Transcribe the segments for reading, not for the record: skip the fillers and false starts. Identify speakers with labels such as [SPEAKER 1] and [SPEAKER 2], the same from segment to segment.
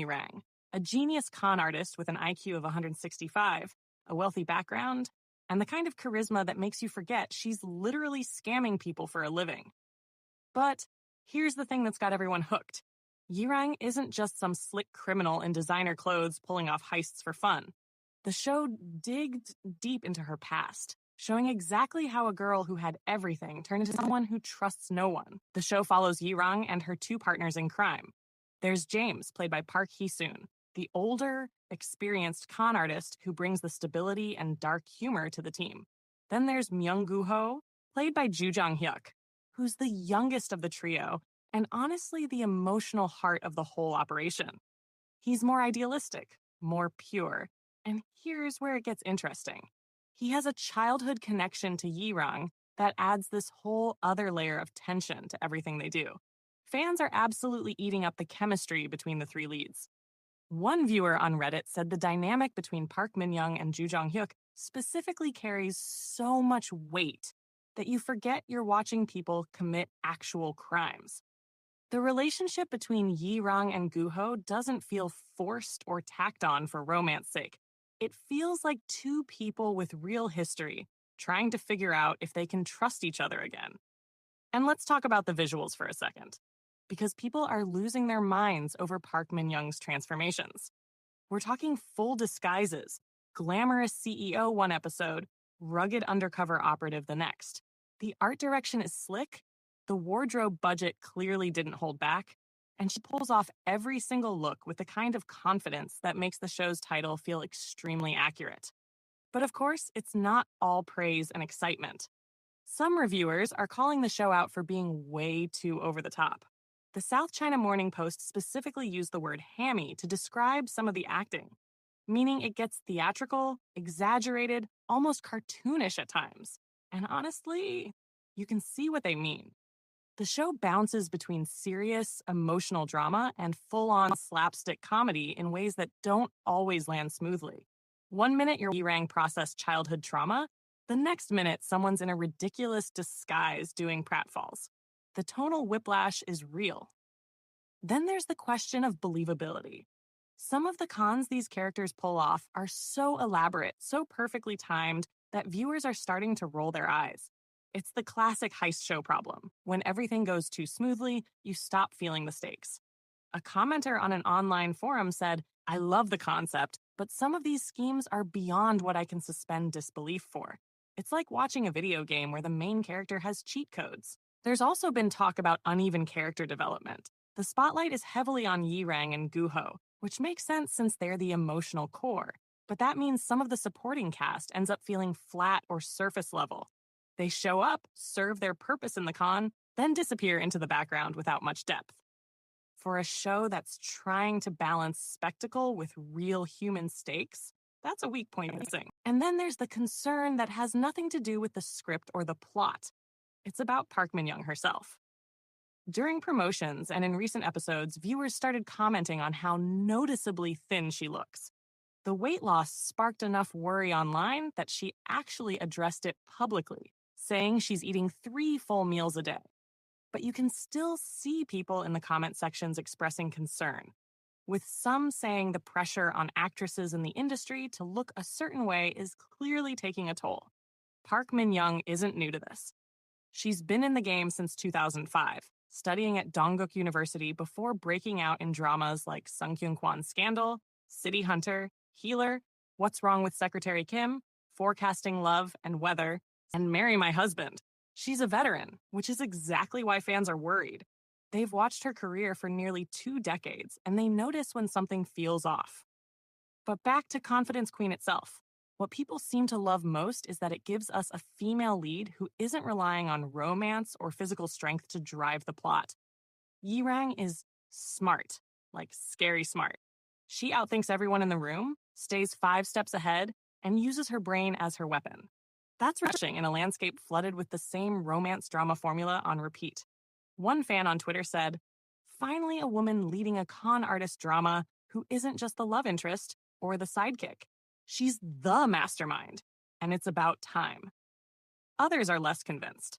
[SPEAKER 1] Yi-rang, a genius con artist with an IQ of 165, a wealthy background, and the kind of charisma that makes you forget she's literally scamming people for a living. But here's the thing that's got everyone hooked. Yi-rang isn't just some slick criminal in designer clothes pulling off heists for fun. The show digged deep into her past, showing exactly how a girl who had everything turned into someone who trusts no one. The show follows Yi-rang and her two partners in crime. There's James, played by Park Hee-soon, the older, experienced con artist who brings the stability and dark humor to the team. Then there's Myung Gu-ho, played by Joo Jong-hyuk, who's the youngest of the trio and honestly the emotional heart of the whole operation. He's more idealistic, more pure, and here's where it gets interesting. He has a childhood connection to Yi-rang that adds this whole other layer of tension to everything they do. Fans are absolutely eating up the chemistry between the three leads. One viewer on Reddit said the dynamic between Park Min-young and Joo Jong-hyuk specifically carries so much weight that you forget you're watching people commit actual crimes. The relationship between Yi-rang and Gu-ho doesn't feel forced or tacked on for romance sake. It feels like two people with real history trying to figure out if they can trust each other again. And let's talk about the visuals for a second, because people are losing their minds over Park Min-young's transformations. We're talking full disguises, glamorous CEO one episode, rugged undercover operative the next. The art direction is slick, the wardrobe budget clearly didn't hold back, and she pulls off every single look with the kind of confidence that makes the show's title feel extremely accurate. But of course, it's not all praise and excitement. Some reviewers are calling the show out for being way too over the top. The South China Morning Post specifically used the word hammy to describe some of the acting, meaning it gets theatrical, exaggerated, almost cartoonish at times. And honestly, you can see what they mean. The show bounces between serious, emotional drama and full-on slapstick comedy in ways that don't always land smoothly. One minute you're Yi-rang processed childhood trauma, the next minute someone's in a ridiculous disguise doing pratfalls. The tonal whiplash is real. Then there's the question of believability. Some of the cons these characters pull off are so elaborate, so perfectly timed, that viewers are starting to roll their eyes. It's the classic heist show problem. When everything goes too smoothly, you stop feeling the stakes. A commenter on an online forum said, "I love the concept, but some of these schemes are beyond what I can suspend disbelief for. It's like watching a video game where the main character has cheat codes." There's also been talk about uneven character development. The spotlight is heavily on Yi-rang and Gu-ho, which makes sense since they're the emotional core. But that means some of the supporting cast ends up feeling flat or surface level. They show up, serve their purpose in the con, then disappear into the background without much depth. For a show that's trying to balance spectacle with real human stakes, that's a weak point missing. And then there's the concern that has nothing to do with the script or the plot. It's about Park Min-young herself. During promotions and in recent episodes, viewers started commenting on how noticeably thin she looks. The weight loss sparked enough worry online that she actually addressed it publicly, saying she's eating 3 full meals a day. But you can still see people in the comment sections expressing concern, with some saying the pressure on actresses in the industry to look a certain way is clearly taking a toll. Park Min-young isn't new to this. She's been in the game since 2005, studying at Dongguk University before breaking out in dramas like Sung Kyung-kwan's Scandal, City Hunter, Healer, What's Wrong with Secretary Kim, Forecasting Love and Weather, and Marry My Husband. She's a veteran, which is exactly why fans are worried. They've watched her career for nearly 2 decades, and they notice when something feels off. But back to Confidence Queen itself. What people seem to love most is that it gives us a female lead who isn't relying on romance or physical strength to drive the plot. Yi-rang is smart, like scary smart. She outthinks everyone in the room, stays 5 steps ahead, and uses her brain as her weapon. That's refreshing in a landscape flooded with the same romance drama formula on repeat. One fan on Twitter said, "Finally a woman leading a con artist drama who isn't just the love interest or the sidekick. She's the mastermind, and it's about time." Others are less convinced.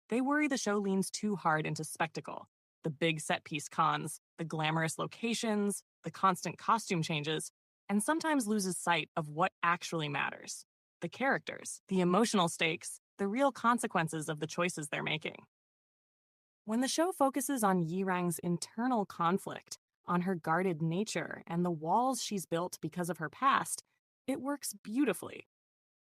[SPEAKER 1] They worry the show leans too hard into spectacle, the big set-piece cons, the glamorous locations, the constant costume changes, and sometimes loses sight of what actually matters: the characters, the emotional stakes, the real consequences of the choices they're making. When the show focuses on Yi-rang's internal conflict, on her guarded nature and the walls she's built because of her past, it works beautifully.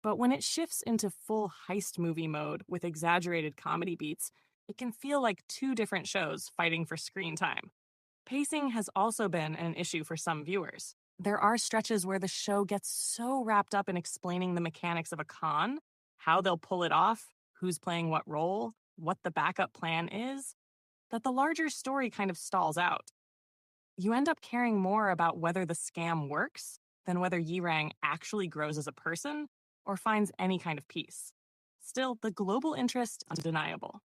[SPEAKER 1] But when it shifts into full heist movie mode with exaggerated comedy beats, it can feel like two different shows fighting for screen time. Pacing has also been an issue for some viewers. There are stretches where the show gets so wrapped up in explaining the mechanics of a con, how they'll pull it off, who's playing what role, what the backup plan is, that the larger story kind of stalls out. You end up caring more about whether the scam works than whether Yi-rang actually grows as a person or finds any kind of peace. Still, the global interest is undeniable.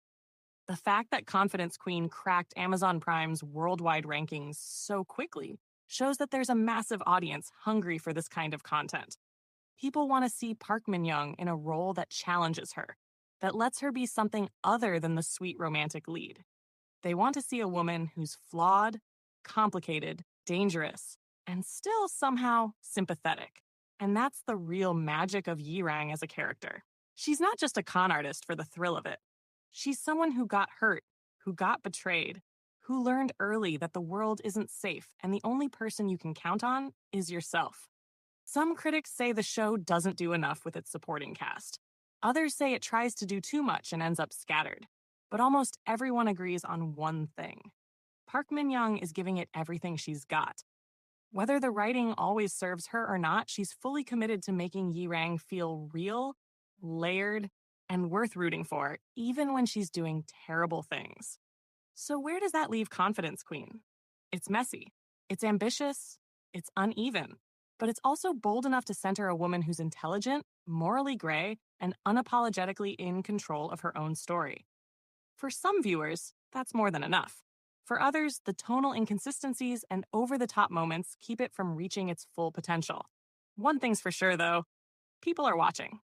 [SPEAKER 1] The fact that Confidence Queen cracked Amazon Prime's worldwide rankings so quickly shows that there's a massive audience hungry for this kind of content. People want to see Park Min-young in a role that challenges her, that lets her be something other than the sweet romantic lead. They want to see a woman who's flawed, complicated, dangerous, and still somehow sympathetic. And that's the real magic of Yi-rang as a character. She's not just a con artist for the thrill of it. She's someone who got hurt, who got betrayed, who learned early that the world isn't safe and the only person you can count on is yourself. Some critics say the show doesn't do enough with its supporting cast. Others say it tries to do too much and ends up scattered. But almost everyone agrees on one thing: Park Min-young is giving it everything she's got. Whether the writing always serves her or not, she's fully committed to making Yi-rang feel real, layered, and worth rooting for, even when she's doing terrible things. So where does that leave Confidence Queen? It's messy, it's ambitious, it's uneven, but it's also bold enough to center a woman who's intelligent, morally gray, and unapologetically in control of her own story. For some viewers, that's more than enough. For others, the tonal inconsistencies and over-the-top moments keep it from reaching its full potential. One thing's for sure, though: people are watching.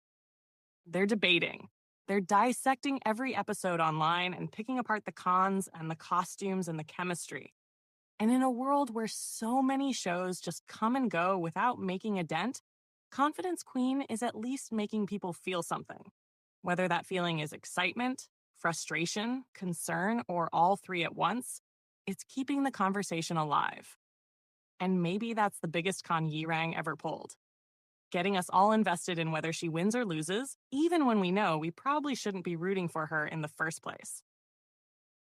[SPEAKER 1] They're debating. They're dissecting every episode online and picking apart the cons and the costumes and the chemistry. And in a world where so many shows just come and go without making a dent, Confidence Queen is at least making people feel something. Whether that feeling is excitement, frustration, concern, or all three at once, it's keeping the conversation alive. And maybe that's the biggest con Yi-rang ever pulled: getting us all invested in whether she wins or loses, even when we know we probably shouldn't be rooting for her in the first place.